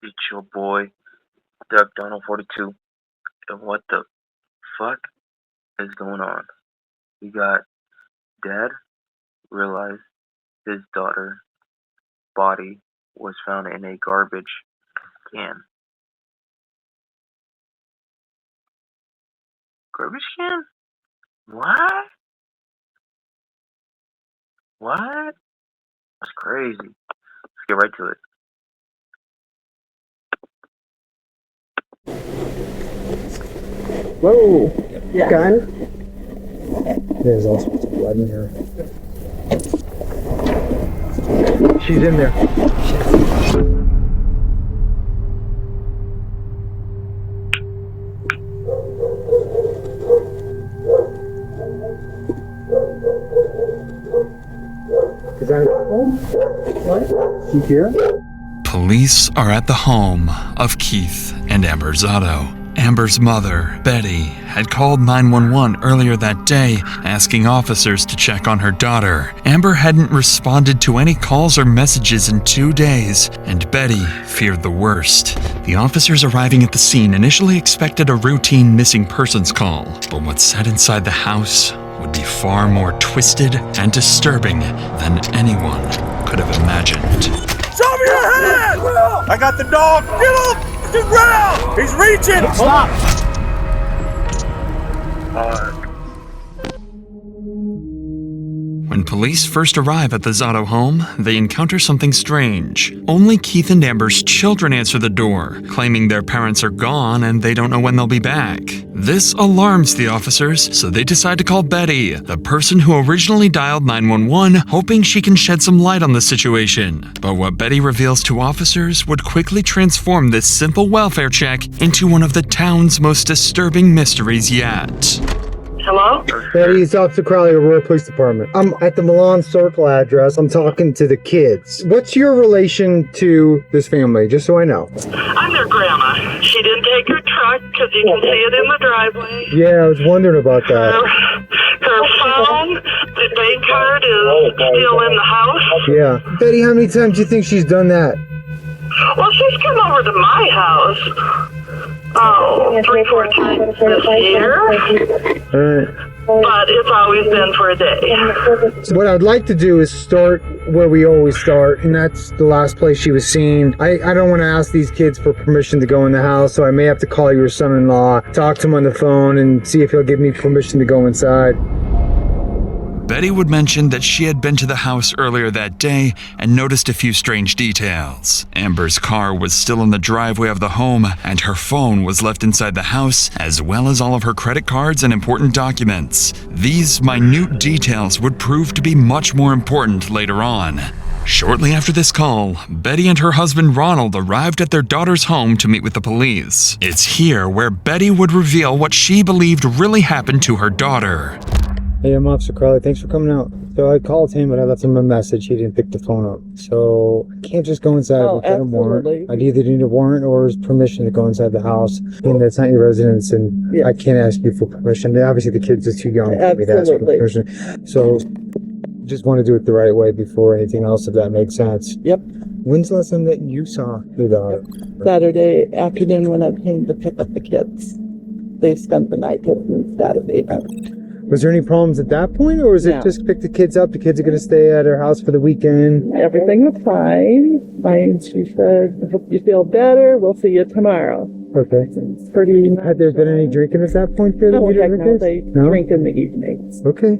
It's your boy, duckdonald42. And what the fuck is going on? We got dad realized his daughter's body was found in a garbage can. Garbage can? What? What? That's crazy. Let's get right to it. Whoa! Yeah. Gun? There's all sorts of blood in here. She's in there. Is that home? What? She here? Police are at the home of Keith and Amber Zotto. Amber's mother, Betty, had called 911 earlier that day, asking officers to check on her daughter. Amber hadn't responded to any calls or messages in 2 days, and Betty feared the worst. The officers arriving at the scene initially expected a routine missing persons call, but what sat inside the house would be far more twisted and disturbing than anyone could have imagined. Show me your hand! I got the dog! Get him! To the ground! He's reaching! Stop! When police first arrive at the Zotto home, they encounter something strange. Only Keith and Amber's children answer the door, claiming their parents are gone and they don't know when they'll be back. This alarms the officers, so they decide to call Betty, the person who originally dialed 911, hoping she can shed some light on the situation. But what Betty reveals to officers would quickly transform this simple welfare check into one of the town's most disturbing mysteries yet. Hello? Betty, it's Officer Crowley, Aurora Police Department. I'm at the Milan Circle address. I'm talking to the kids. What's your relation to this family, just so I know? I'm their grandma. She didn't take her truck because you can see it in the driveway. Yeah, I was wondering about that. Her phone, the bank card is still in the house. Yeah. Betty, how many times do you think she's done that? Well, she's come over to my house. 3-4 times this year. Alright. But it's always been for a day. So what I'd like to do is start where we always start, and that's the last place she was seen. I don't want to ask these kids for permission to go in the house, so I may have to call your son-in-law, talk to him on the phone, and see if he'll give me permission to go inside. Betty would mention that she had been to the house earlier that day and noticed a few strange details. Amber's car was still in the driveway of the home, and her phone was left inside the house, as well as all of her credit cards and important documents. These minute details would prove to be much more important later on. Shortly after this call, Betty and her husband Ronald arrived at their daughter's home to meet with the police. It's here where Betty would reveal what she believed really happened to her daughter. Hey, I'm Officer Crowley. Thanks for coming out. So I called him, but I left him a message. He didn't pick the phone up. So I can't just go inside without a warrant. I either need a warrant or his permission to go inside the house. And that's not your residence, and I can't ask you for permission. Obviously, the kids are too young for me to ask for permission. So just want to do it the right way before anything else, if that makes sense. Yep. When's the last time that you saw your daughter? Saturday afternoon when I came to pick up the kids. They spent the night with me Saturday. Was there any problems at that point, or was it just pick the kids up? The kids are going to stay at her house for the weekend? Everything was fine. She said, I hope you feel better. We'll see you tomorrow. Okay. It's pretty nice. Had there been any drinking at that point? No, heck no. They drink in the evenings. Okay.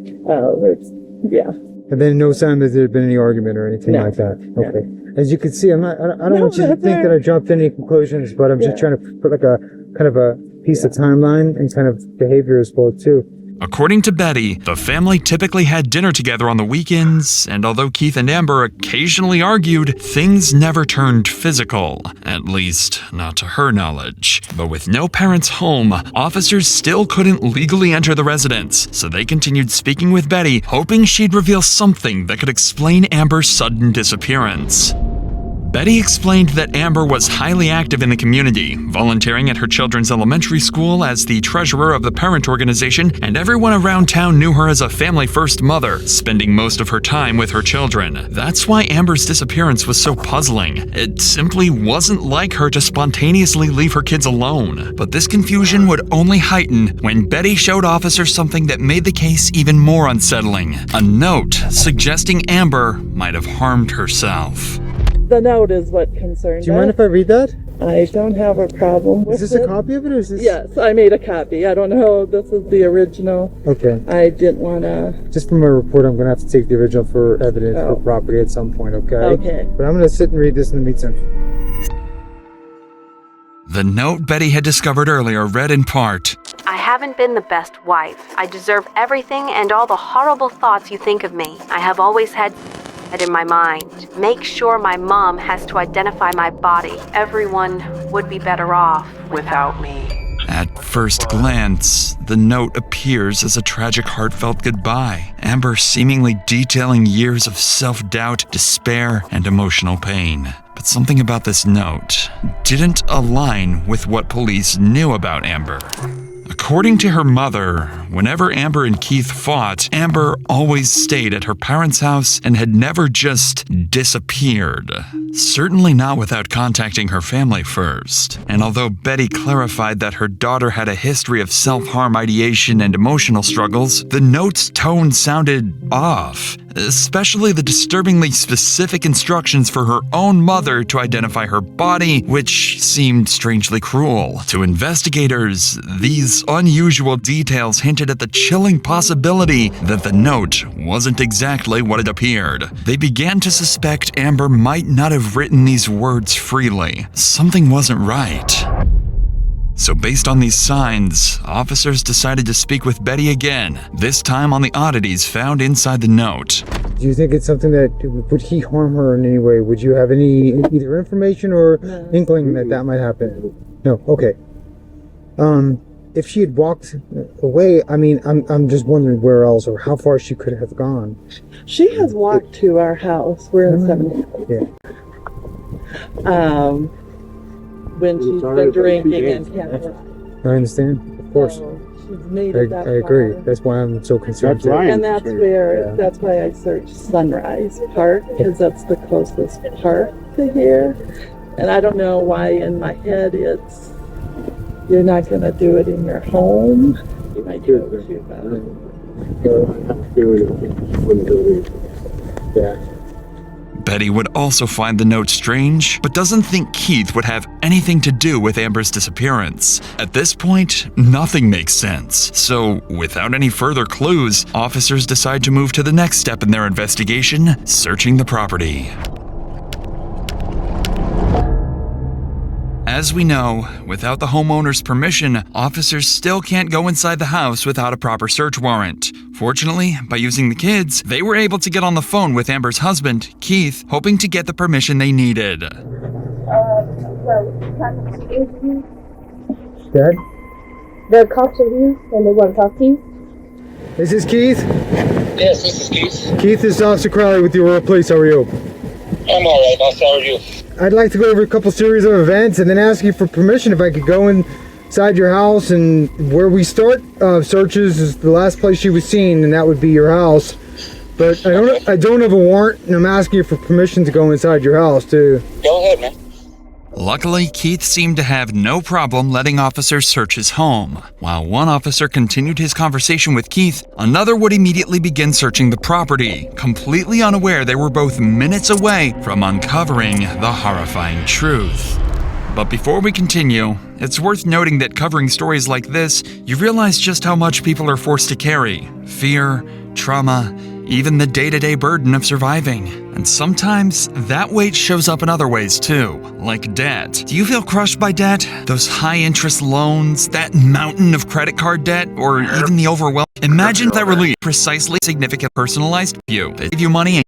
Yeah. And then no sign that there had been any argument or anything like that? Okay. As you can see, I don't want you to think that I jumped to any conclusions, but I'm just trying to put like a kind of a piece of timeline and kind of behavior as well too. According to Betty, the family typically had dinner together on the weekends, and although Keith and Amber occasionally argued, things never turned physical, at least not to her knowledge. But with no parents home, officers still couldn't legally enter the residence, so they continued speaking with Betty, hoping she'd reveal something that could explain Amber's sudden disappearance. Betty explained that Amber was highly active in the community, volunteering at her children's elementary school as the treasurer of the parent organization, and everyone around town knew her as a family-first mother, spending most of her time with her children. That's why Amber's disappearance was so puzzling. It simply wasn't like her to spontaneously leave her kids alone. But this confusion would only heighten when Betty showed officers something that made the case even more unsettling. A note suggesting Amber might have harmed herself. The note is what concerned Do you mind if I read that? I don't have a problem with it. Is this a copy of it, or is this? Yes, I made a copy. I don't know. This is the original. Okay. I didn't want to. Just for my report, I'm going to have to take the original for evidence for property at some point, okay? Okay. But I'm going to sit and read this in the meantime. The note Betty had discovered earlier read in part, I haven't been the best wife. I deserve everything and all the horrible thoughts you think of me. I have always had in my mind. Make sure my mom has to identify my body. Everyone would be better off without me. At first glance, the note appears as a tragic, heartfelt goodbye. Amber seemingly detailing years of self-doubt, despair, and emotional pain. But something about this note didn't align with what police knew about Amber. According to her mother, whenever Amber and Keith fought, Amber always stayed at her parents' house and had never just disappeared. Certainly not without contacting her family first. And although Betty clarified that her daughter had a history of self-harm ideation and emotional struggles, the note's tone sounded off, especially the disturbingly specific instructions for her own mother to identify her body, which seemed strangely cruel. To investigators, these unusual details hinted at the chilling possibility that the note wasn't exactly what it appeared. They began to suspect Amber might not have written these words freely. Something wasn't right. So based on these signs, officers decided to speak with Betty again, this time on the oddities found inside the note. Do you think it's something that, would he harm her in any way? Would you have any either information or inkling that that might happen? No, okay. If she had walked away, I mean, I'm just wondering where else or how far she could have gone. She has walked to our house. We're in 70. Yeah. When she's been drinking and I understand, of course. she's made it that I agree. far. That's why I'm so concerned. That's right. And that's why I searched Sunrise Park, because that's the closest park to here. And I don't know why in my head it's, you're not going to do it in your home. You might do it too, Yeah. Betty would also find the note strange, but doesn't think Keith would have anything to do with Amber's disappearance. At this point, nothing makes sense. So, without any further clues, officers decide to move to the next step in their investigation, searching the property. As we know, without the homeowner's permission, officers still can't go inside the house without a proper search warrant. Fortunately, by using the kids, they were able to get on the phone with Amber's husband, Keith, hoping to get the permission they needed. Dad? The cops are here and they want to talk to you. Is this Keith? Yes, this is Keith. Keith, this is Officer Crowley with the Aurora Police. How are you? I'm alright, boss. How are you? I'd like to go over a couple series of events and then ask you for permission if I could go inside your house. And where we start searches is the last place she was seen, and that would be your house. But I don't have a warrant, and I'm asking you for permission to go inside your house too. Go ahead, man. Luckily, Keith seemed to have no problem letting officers search his home. While one officer continued his conversation with Keith, another would immediately begin searching the property, completely unaware they were both minutes away from uncovering the horrifying truth. But before we continue, it's worth noting that covering stories like this, you realize just how much people are forced to carry. Fear, trauma, even the day-to-day burden of surviving. And sometimes that weight shows up in other ways too, like debt. Do you feel crushed by debt? Those high-interest loans, that mountain of credit card debt, or even the overwhelm? Imagine that relief, precisely significant personalized view. They give you money and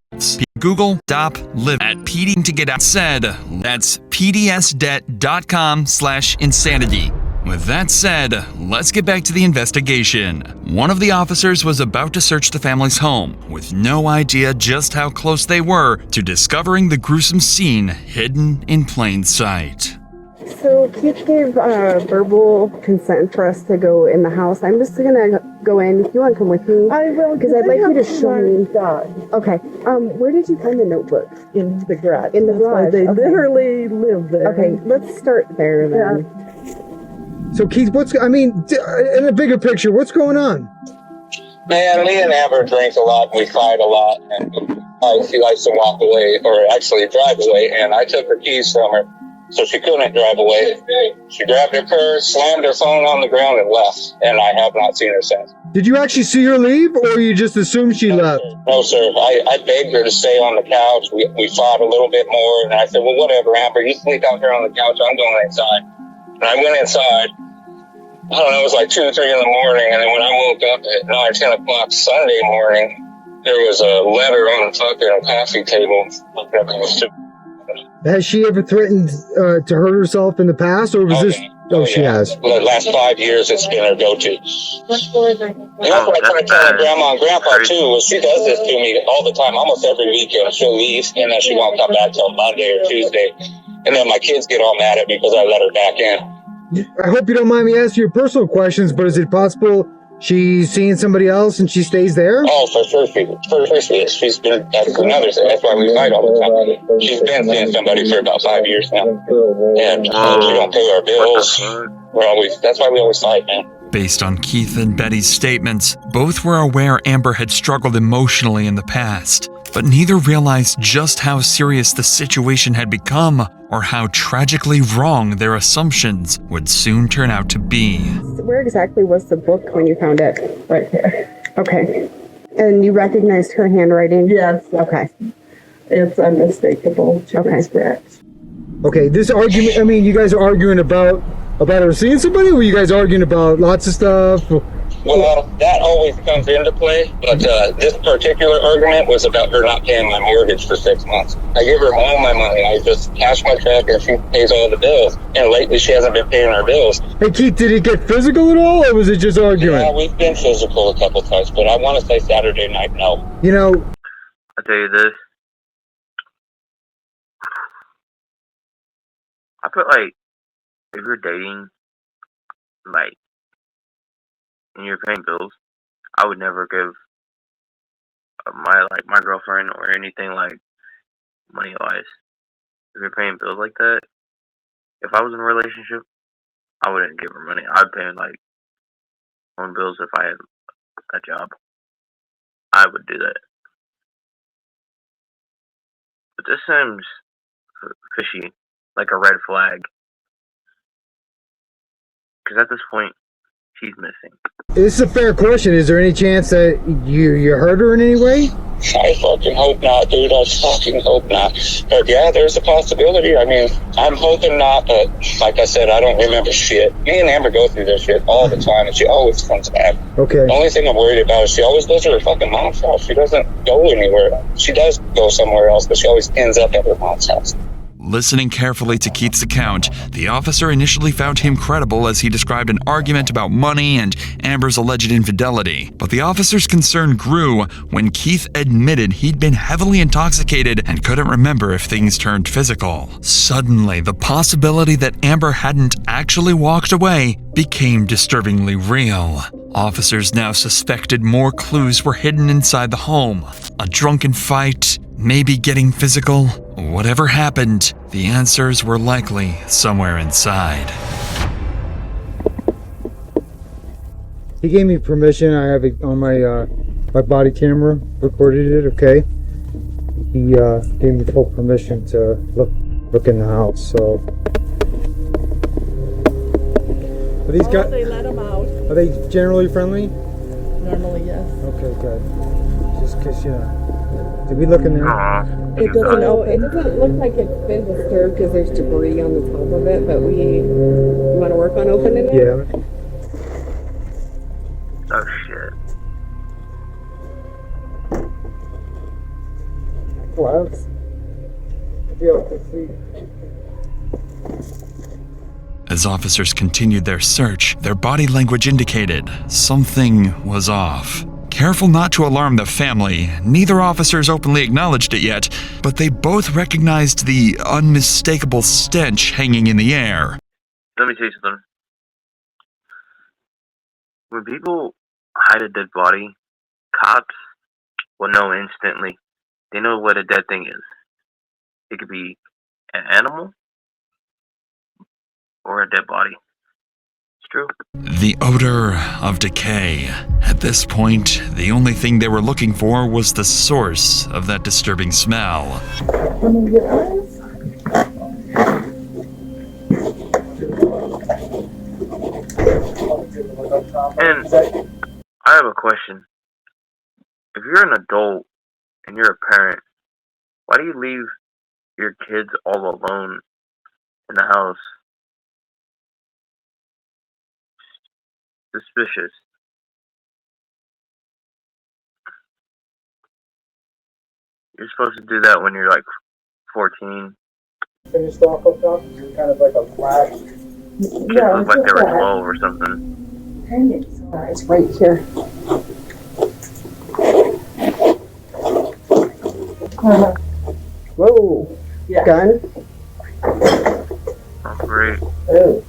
Google, stop, live at PD to get out said. That's pdsdebt.com/insanity. With that said, let's get back to the investigation. One of the officers was about to search the family's home, with no idea just how close they were to discovering the gruesome scene hidden in plain sight. So Keith gave verbal consent for us to go in the house. I'm just gonna go in. If you want to come with me, I will, because I'd like you to show me. Dog Okay. Where did you find the notebook? in the garage. In the That's why garage, they okay. literally live there. Okay, let's start there then. So Keith, in a bigger picture, what's going on? Man, me and Amber drink a lot, and we fight a lot, and she likes to walk away, or actually drive away, and I took her keys from her, so she couldn't drive away. She grabbed her purse, slammed her phone on the ground, and left, and I have not seen her since. Did you actually see her leave, or you just assumed she left? No, sir. I begged her to stay on the couch. We fought a little bit more, and I said, well, whatever, Amber, you sleep out here on the couch, I'm going inside. And I went inside. I don't know, it was like 2 or 3 in the morning, and then when I woke up at 9, 10 o'clock Sunday morning, there was a letter on the fucking coffee table. Has she ever threatened to hurt herself in the past, or was this? Oh, she has. The last 5 years, it's been her go-to. And that's what I try to tell her grandma and grandpa, too, was she does this to me all the time, almost every weekend. She'll leave, and then she won't come back till Monday or Tuesday. And then my kids get all mad at me because I let her back in. I hope you don't mind me asking you personal questions, but is it possible she's seeing somebody else and she stays there? Oh, for sure she is. She's been, that's another thing. That's why we fight all the time. She's been seeing somebody for about 5 years now. And she don't pay our bills. That's why we always fight, man. Based on Keith and Betty's statements, both were aware Amber had struggled emotionally in the past, but neither realized just how serious the situation had become or how tragically wrong their assumptions would soon turn out to be. Where exactly was the book when you found it? Right there. Okay. And you recognized her handwriting? Yes. Okay. It's unmistakable. Okay. Scratch. Okay, this argument, you guys are arguing about her seeing somebody, or were you guys arguing about lots of stuff? Well, that always comes into play, but this particular argument was about her not paying my mortgage for 6 months. I give her all my money. I just cash my check and she pays all the bills. And lately she hasn't been paying our bills. Hey Keith, did it get physical at all, or was it just arguing? Yeah, we've been physical a couple times, but I want to say Saturday night, no. You know, I'll tell you this. I feel like if you're dating, like, and you're paying bills, I would never give my girlfriend or anything like money wise. If you're paying bills like that, if I was in a relationship, I wouldn't give her money. I'd pay like own bills if I had a job. I would do that. But this seems fishy, like a red flag. Because at this point, she's missing. This is a fair question. Is there any chance that you hurt her in any way? I fucking hope not, dude. I fucking hope not. But yeah, there's a possibility. I mean, I'm hoping not, but like I said, I don't remember shit. Me and Amber go through this shit all the time, and she always comes back. Okay. The only thing I'm worried about is she always goes to her fucking mom's house. She doesn't go anywhere. She does go somewhere else, but she always ends up at her mom's house. Listening carefully to Keith's account, the officer initially found him credible as he described an argument about money and Amber's alleged infidelity. But the officer's concern grew when Keith admitted he'd been heavily intoxicated and couldn't remember if things turned physical. Suddenly, the possibility that Amber hadn't actually walked away became disturbingly real. Officers now suspected more clues were hidden inside the home. A drunken fight, maybe getting physical. Whatever happened, the answers were likely somewhere inside. He gave me permission. I have it on my my body camera, recorded it, okay? He gave me full permission to look in the house, so. Are these guys, They let them out. are they generally friendly? Normally, yes. Okay, good. Just because, did we look in there? It doesn't look like it's been disturbed because there's debris on the top of it, but you want to work on opening it? Yeah. Oh shit. Gloves. Be able to see. As officers continued their search, their body language indicated something was off. Careful not to alarm the family, neither officers openly acknowledged it yet, but they both recognized the unmistakable stench hanging in the air. Let me tell you something. When people hide a dead body, cops will know instantly. They know what a dead thing is. It could be an animal or a dead body. It's true. The odor of decay. At this point, the only thing they were looking for was the source of that disturbing smell. And I have a question. If you're an adult and you're a parent, why do you leave your kids all alone in the house? Suspicious. You're supposed to do that when you're like 14. Finished off hooked up, you're kind of like a flash. Kids look like they were 12 or something. It's right here. Whoa. Yeah. Gun? Oh, great. Oh.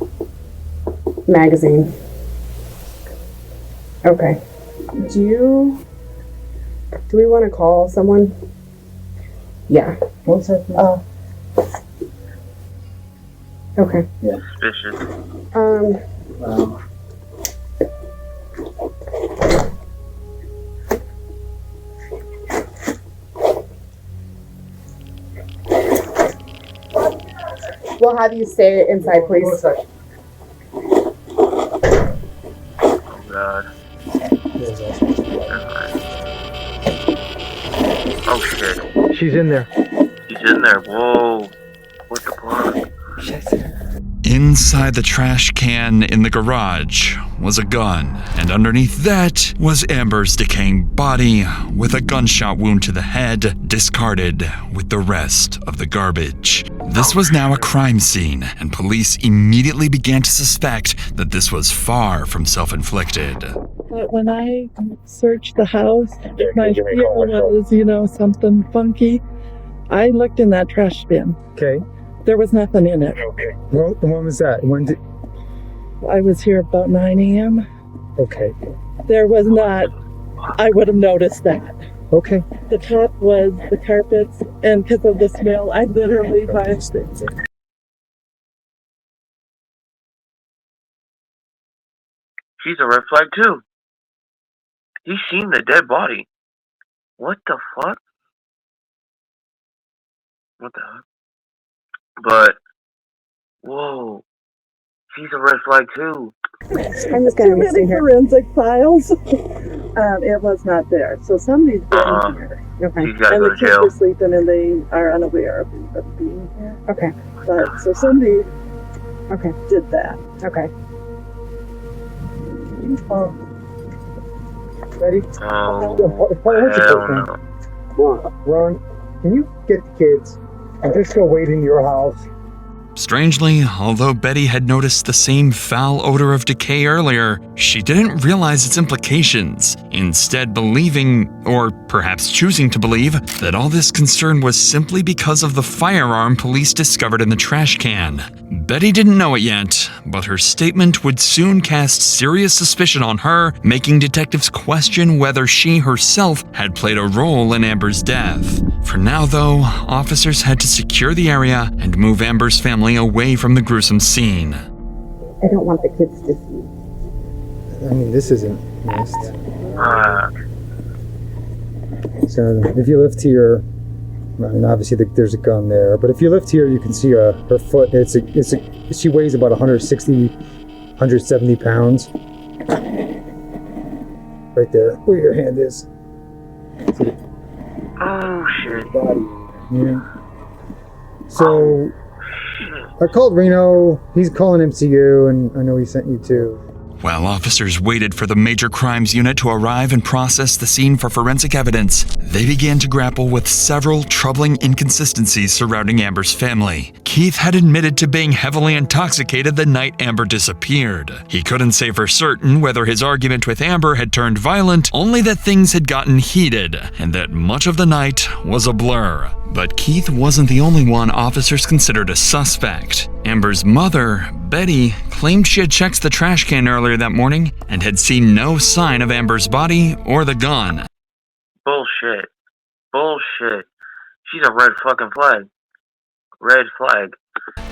Magazine. Okay. Do we want to call someone? Yeah. One second. Okay. Yeah. Suspicious. Wow. We'll have you stay inside, please. Oh, God. Oh, shit. She's in there. She's in there. Whoa. What the fuck? Inside the trash can in the garage was a gun, and underneath that was Amber's decaying body with a gunshot wound to the head, discarded with the rest of the garbage. This was now a crime scene, and police immediately began to suspect that this was far from self-inflicted. But when I searched the house, my fear was, something funky. I looked in that trash bin. Okay. There was nothing in it. Okay. Well, when was that? When did? I was here about 9 a.m. Okay. There was not. I would have noticed that. Okay. The top was the carpets, and because of the smell, I literally biased it. She's a red flag, too. He's seen the dead body. What the fuck? What the heck? But, whoa, she's a red flag too. I'm just going to many forensic files. It was not there. So somebody's been here. Okay. She's got to And go the to kids jail. are sleeping and they are unaware of being here. Okay. But, so somebody Okay. did that. Okay. Ready? Oh, hell no. Ron, can you get the kids and just go wait in your house? Strangely, although Betty had noticed the same foul odor of decay earlier, she didn't realize its implications, instead believing, or perhaps choosing to believe, that all this concern was simply because of the firearm police discovered in the trash can. Betty didn't know it yet, but her statement would soon cast serious suspicion on her, making detectives question whether she herself had played a role in Amber's death. For now, though, officers had to secure the area and move Amber's family away from the gruesome scene. I don't want the kids to see. I mean, this isn't nice. So if you lift here, I mean, obviously there's a gun there, but if you lift here, you can see her foot. She weighs about 160, 170 pounds. Right there, where your hand is. See? Oh, shit. Body. Yeah. So I called Reno. He's calling MCU, and I know he sent you too. While officers waited for the Major Crimes Unit to arrive and process the scene for forensic evidence, they began to grapple with several troubling inconsistencies surrounding Amber's family. Keith had admitted to being heavily intoxicated the night Amber disappeared. He couldn't say for certain whether his argument with Amber had turned violent, only that things had gotten heated, and that much of the night was a blur. But Keith wasn't the only one officers considered a suspect. Amber's mother, Betty, claimed she had checked the trash can earlier that morning and had seen no sign of Amber's body or the gun. Bullshit. Bullshit. She's a red fucking flag. Red flag.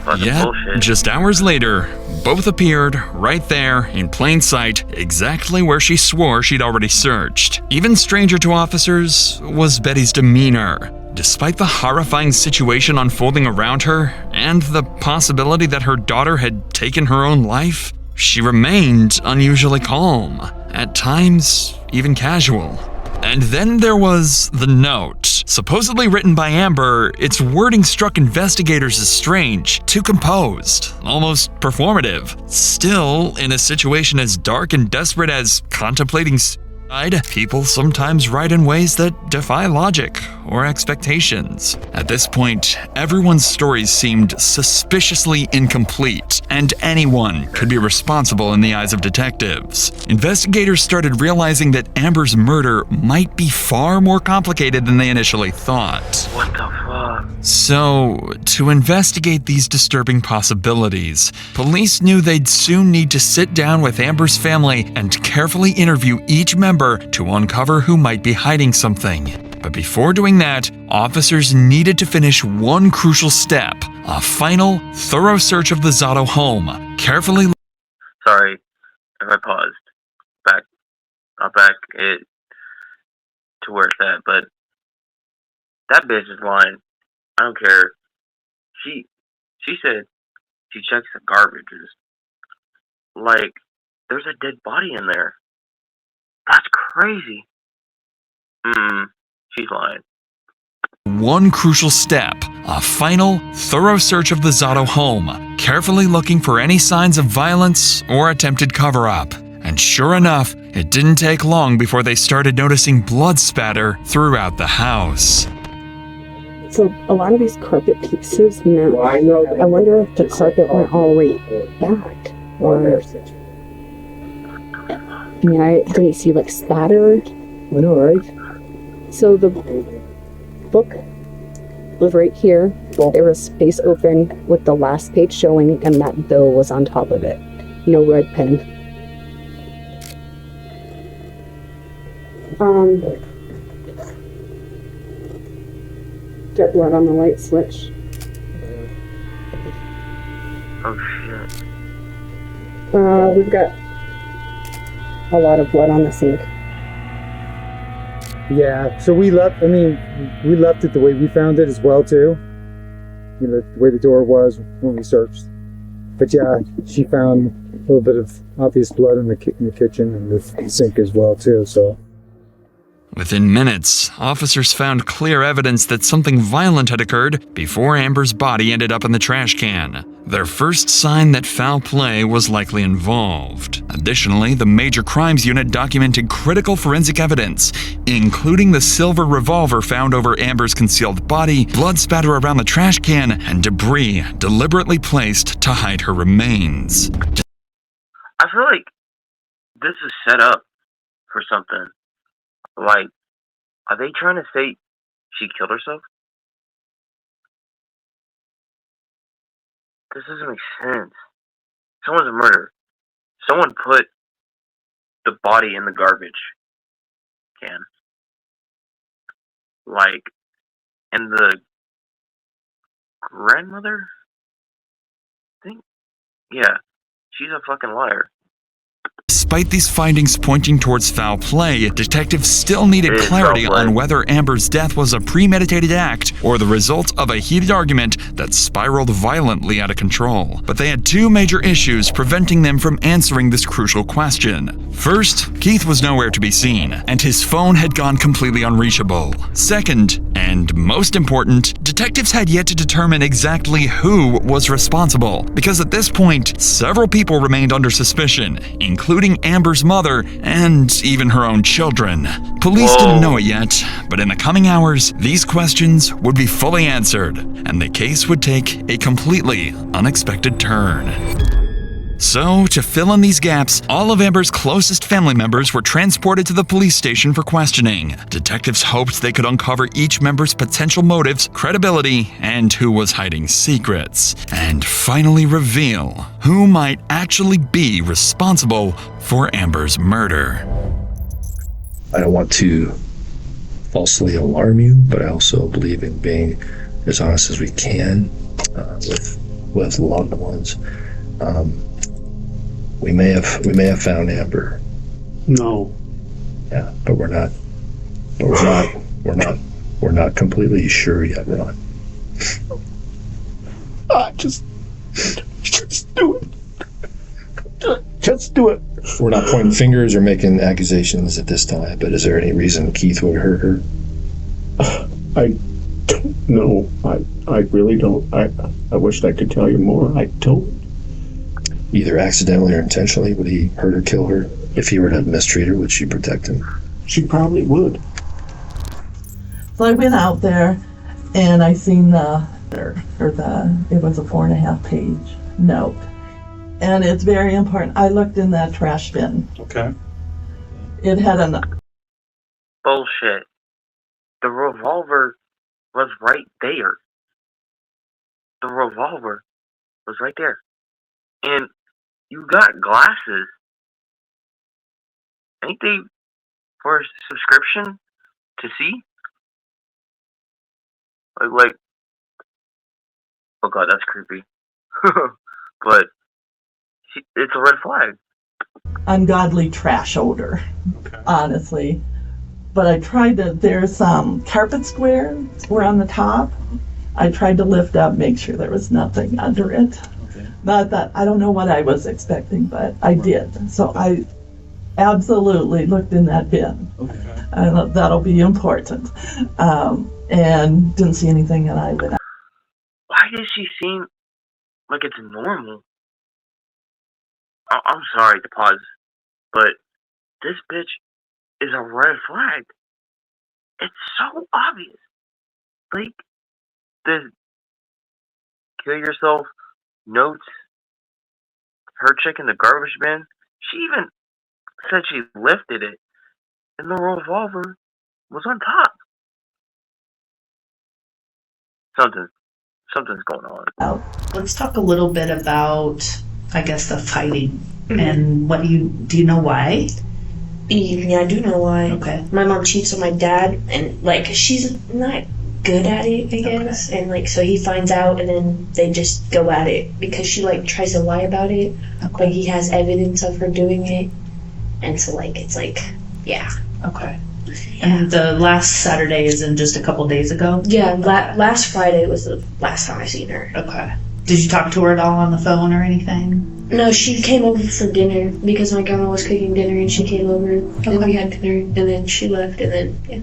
Fucking Yet, bullshit. just hours later, both appeared right there in plain sight, exactly where she swore she'd already searched. Even stranger to officers was Betty's demeanor. Despite the horrifying situation unfolding around her and the possibility that her daughter had taken her own life, she remained unusually calm, at times even casual. And then there was the note. Supposedly written by Amber, its wording struck investigators as strange, too composed, almost performative. Still, in a situation as dark and desperate as contemplating suicide, people sometimes write in ways that defy logic or expectations. At this point, everyone's stories seemed suspiciously incomplete, and anyone could be responsible in the eyes of detectives. Investigators started realizing that Amber's murder might be far more complicated than they initially thought. What the fuck? So, to investigate these disturbing possibilities, police knew they'd soon need to sit down with Amber's family and carefully interview each member to uncover who might be hiding something. But before doing that, officers needed to finish one crucial step: a final, thorough search of the Zotto home. Carefully. Sorry if I paused. I'll back it to where it's at, but that bitch is lying. I don't care. She said she checks the garbages. Like, there's a dead body in there. That's crazy. She's lying. One crucial step: a final, thorough search of the Zotto home, carefully looking for any signs of violence or attempted cover-up. And sure enough, it didn't take long before they started noticing blood spatter throughout the house. So a lot of these carpet pieces, now, I wonder if the carpet went all the way back, or I mean, I didn't see like spatter. I know, right? So the book was right here. There was space open with the last page showing, and that bill was on top of it. No red pen. Got blood on the light switch. Oh shit. We've got a lot of blood on the sink. Yeah, so we left it the way we found it as well too. You know, the way the door was when we searched. But yeah, she found a little bit of obvious blood in the kitchen and the sink as well too, so. Within minutes, officers found clear evidence that something violent had occurred before Amber's body ended up in the trash can. Their first sign that foul play was likely involved. Additionally, the Major Crimes Unit documented critical forensic evidence, including the silver revolver found over Amber's concealed body, blood spatter around the trash can, and debris deliberately placed to hide her remains. I feel like this is set up for something. Like, are they trying to say she killed herself? This doesn't make sense. Someone's a murderer. Someone put the body in the garbage can. Like, and the grandmother? I think? Yeah. She's a fucking liar. Despite these findings pointing towards foul play, detectives still needed clarity on whether Amber's death was a premeditated act or the result of a heated argument that spiraled violently out of control. But they had two major issues preventing them from answering this crucial question. First, Keith was nowhere to be seen, and his phone had gone completely unreachable. Second, and most important, detectives had yet to determine exactly who was responsible, because at this point, several people remained under suspicion, including Amber's mother and even her own children. Police didn't know it yet, but in the coming hours, these questions would be fully answered, and the case would take a completely unexpected turn. So, to fill in these gaps, all of Amber's closest family members were transported to the police station for questioning. Detectives hoped they could uncover each member's potential motives, credibility, and who was hiding secrets, and finally reveal who might actually be responsible for Amber's murder. I don't want to falsely alarm you, but I also believe in being as honest as we can with loved ones. We may have found Amber. No. Yeah, but we're not completely sure yet, Ron. Just do it. Just do it. We're not pointing fingers or making accusations at this time, but is there any reason Keith would hurt her? I don't know. I really don't. I wish I could tell you more. I don't. Either accidentally or intentionally, would he hurt or kill her? If he were to mistreat her, would she protect him? She probably would. So I went out there and I seen it was a 4.5 page note. And it's very important. I looked in that trash bin. Okay. It had Bullshit. The revolver was right there. The revolver was right there. And you got glasses. Ain't they for a subscription to see? Like, oh god, that's creepy. But it's a red flag. ungodly trash odor, honestly. But I tried to, there's some carpet squares were on the top. I tried to lift up, make sure there was nothing under it. Okay. Not that, I don't know what I was expecting, but I did. So I absolutely looked in that bin. Okay. And that'll be important. And didn't see anything, and I went out. Why does she seem like it's normal? I'm sorry to pause, but this bitch is a red flag. It's so obvious. Like, the kill yourself notes, her chick in the garbage bin, she even said she lifted it, and the revolver was on top. Something's going on. Let's talk a little bit about, I guess, the fighting and what do you know why? Yeah, I do know why. Okay. My mom cheats on my dad, and like she's not good at it, I guess. Okay. And like so he finds out, and then they just go at it because she like tries to lie about it. Okay. Like he has evidence of her doing it, and so like it's like yeah. Okay. And the last Saturday is in just a couple days ago? Yeah, last Friday was the last time I seen her. Okay. Did you talk to her at all on the phone or anything? No, she came over for dinner because my grandma was cooking dinner, and she came over and we had dinner, and then she left, and then yeah.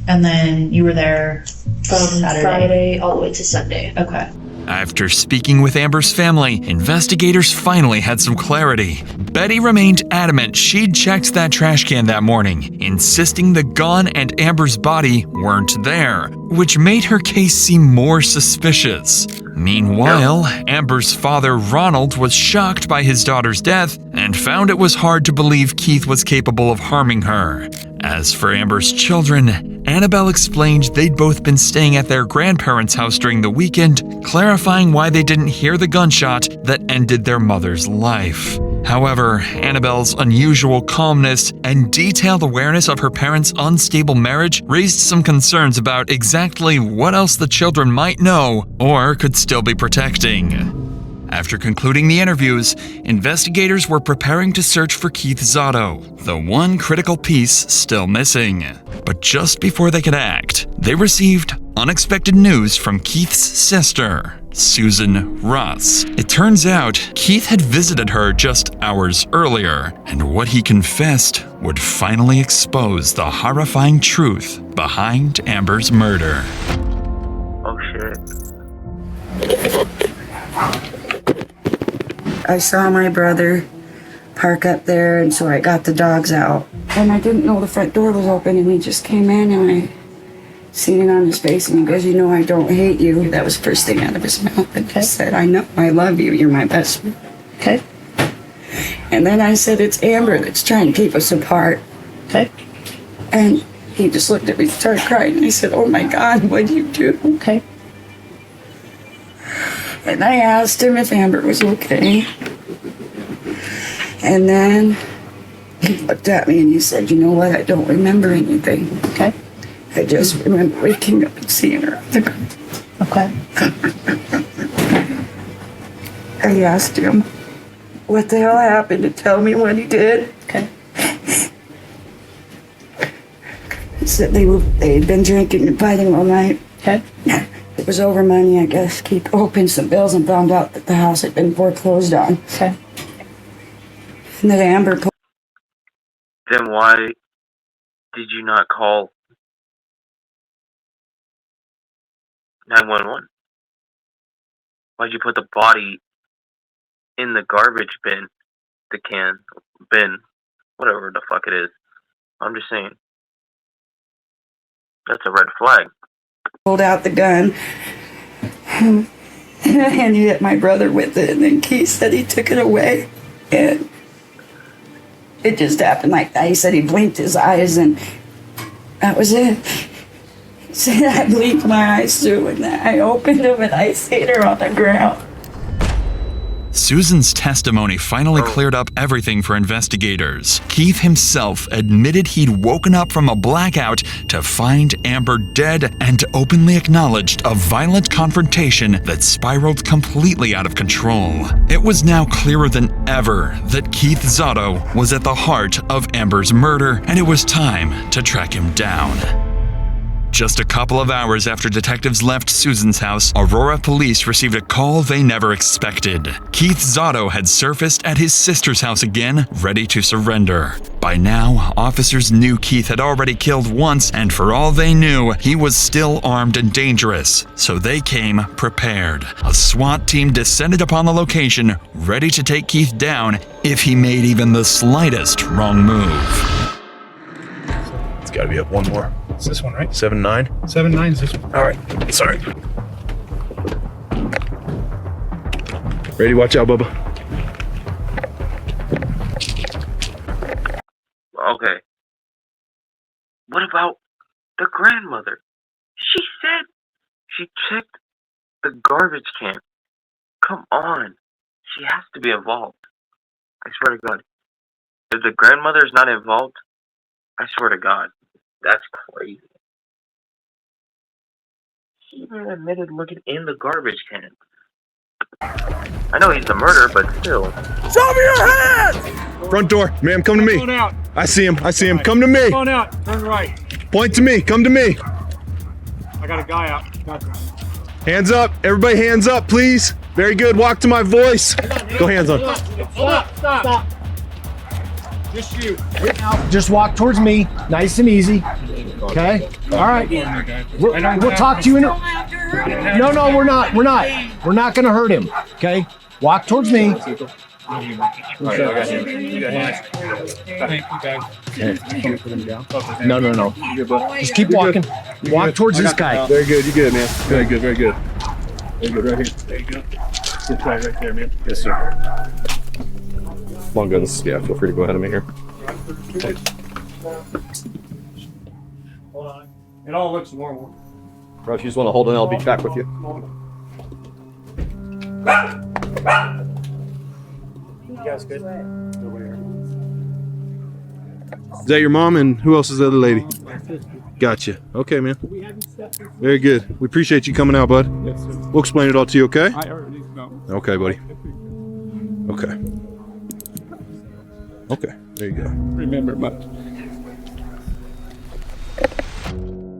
And then you were there from Saturday. Friday all the way to Sunday. Okay. After speaking with Amber's family, investigators finally had some clarity. Betty remained adamant she'd checked that trash can that morning, insisting the gun and Amber's body weren't there, which made her case seem more suspicious. Meanwhile, Amber's father, Ronald, was shocked by his daughter's death and found it was hard to believe Keith was capable of harming her. As for Amber's children, Annabelle explained they'd both been staying at their grandparents' house during the weekend, clarifying why they didn't hear the gunshot that ended their mother's life. However, Annabelle's unusual calmness and detailed awareness of her parents' unstable marriage raised some concerns about exactly what else the children might know or could still be protecting. After concluding the interviews, investigators were preparing to search for Keith Zotto, the one critical piece still missing. But just before they could act, they received unexpected news from Keith's sister, Susan Russ. It turns out Keith had visited her just hours earlier, and what he confessed would finally expose the horrifying truth behind Amber's murder. Oh shit. I saw my brother park up there, and so I got the dogs out. And I didn't know the front door was open, and he just came in, and I seen it on his face, and he goes, "You know I don't hate you." That was the first thing out of his mouth. And I said, "I know, I love you. You're my best friend." Okay. And then I said, "It's Amber that's trying to keep us apart." Okay. And he just looked at me and started crying. And I said, "Oh my God, what'd you do?" Okay. And I asked him if Amber was okay. And then he looked at me and he said, "You know what? I don't remember anything. Okay. I just remember waking up and seeing her on the ground." Okay. I asked him what the hell happened to tell me what he did. Okay. He said they'd been drinking and fighting all night. Okay. It was over money, I guess. Keith opened some bills and found out that the house had been foreclosed on. Okay. And that Amber Then why did you not call 911? Why'd you put the body in the garbage bin? Bin, whatever the fuck it is. I'm just saying. That's a red flag. pulled out the gun and he hit my brother with it, and then Keith said he took it away, and it just happened like that. He said he blinked his eyes and that was it. He said I blinked my eyes too, and then I opened them and I seen her on the ground. Susan's testimony finally cleared up everything for investigators. Keith himself admitted he'd woken up from a blackout to find Amber dead and openly acknowledged a violent confrontation that spiraled completely out of control. It was now clearer than ever that Keith Zotto was at the heart of Amber's murder, and it was time to track him down. Just a couple of hours after detectives left Susan's house, Aurora police received a call they never expected. Keith Zotto had surfaced at his sister's house again, ready to surrender. By now, officers knew Keith had already killed once, and for all they knew, he was still armed and dangerous. So they came prepared. A SWAT team descended upon the location, ready to take Keith down if he made even the slightest wrong move. It's gotta be up one more. It's this one, right? 7-9? 7-9 is this one. All right, sorry. Ready? Watch out, Bubba. Okay. What about the grandmother? She said she checked the garbage can. Come on. She has to be involved. I swear to God. If the grandmother is not involved, I swear to God, that's crazy. She even admitted looking in the garbage can. I know he's the murderer, but still. Show me your hands! Front door. Ma'am, come to me. Going out. I see him. I see him. Come to me. Going out. Turn right. Point to me. Come to me. I got a guy out. Gotcha. Hands up. Everybody hands up, please. Very good. Walk to my voice. Go hands on. Stop. Just you. Just walk towards me, nice and easy. Okay? All right. We'll talk to you in a... No, we're not. We're not going to hurt him. Okay? Walk towards me. No. Just keep walking. Walk towards this guy. Very good. You good, man. Very good. Very good. Very good. Right here. There you go. Good try right there, man. Yes, sir. Long guns. Yeah, feel free to go ahead and make here. Hold on. It all looks normal. Bro, if you just want to hold it, I'll be back with you. You guys good? Is that your mom, and who else is the other lady? Gotcha. Okay, man. Very good. We appreciate you coming out, bud. We'll explain it all to you, okay? I already know. Okay, buddy. Okay. Okay, there you go. Remember,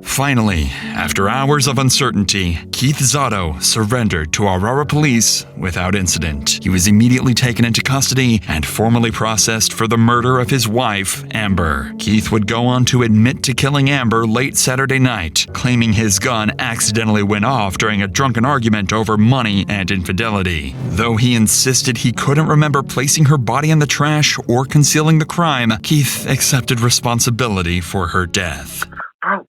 Finally, after hours of uncertainty, Keith Zotto surrendered to Aurora police without incident. He was immediately taken into custody and formally processed for the murder of his wife, Amber. Keith would go on to admit to killing Amber late Saturday night, claiming his gun accidentally went off during a drunken argument over money and infidelity. Though he insisted he couldn't remember placing her body in the trash or concealing the crime, Keith accepted responsibility for her death. Bro,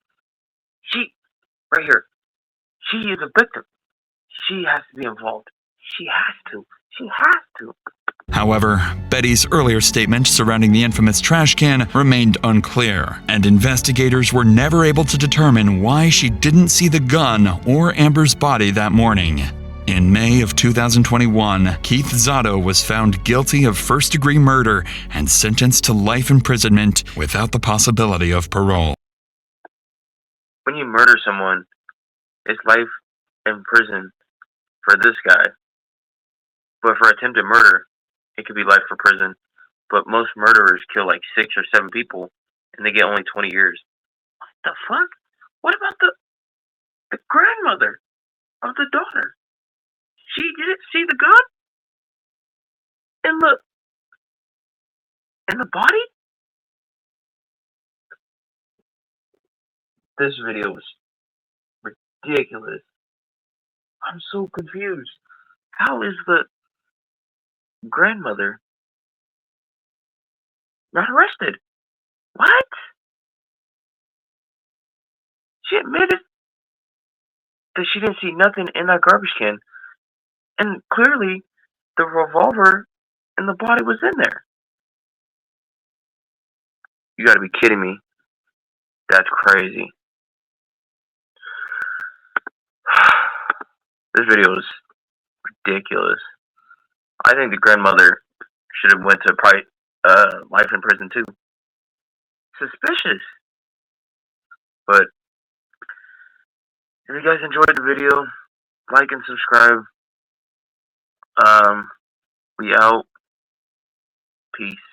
right here, she is a victim. She has to be involved. She has to. However, Betty's earlier statement surrounding the infamous trash can remained unclear, and investigators were never able to determine why she didn't see the gun or Amber's body that morning. In May of 2021, Keith Zotto was found guilty of first-degree murder and sentenced to life imprisonment without the possibility of parole. When you murder someone, it's life in prison for this guy. But for attempted murder, it could be life for prison. But most murderers kill like 6 or 7 people, and they get only 20 years. What the fuck? What about the grandmother of the daughter? She didn't see the gun? In the body? This video was ridiculous. I'm so confused. How is the grandmother not arrested? What? She admitted that she didn't see nothing in that garbage can. And clearly, the revolver and the body was in there. You gotta be kidding me. That's crazy. This video is ridiculous. I think the grandmother should have went to probably life in prison too. Suspicious. But if you guys enjoyed the video, like and subscribe. We out. Peace.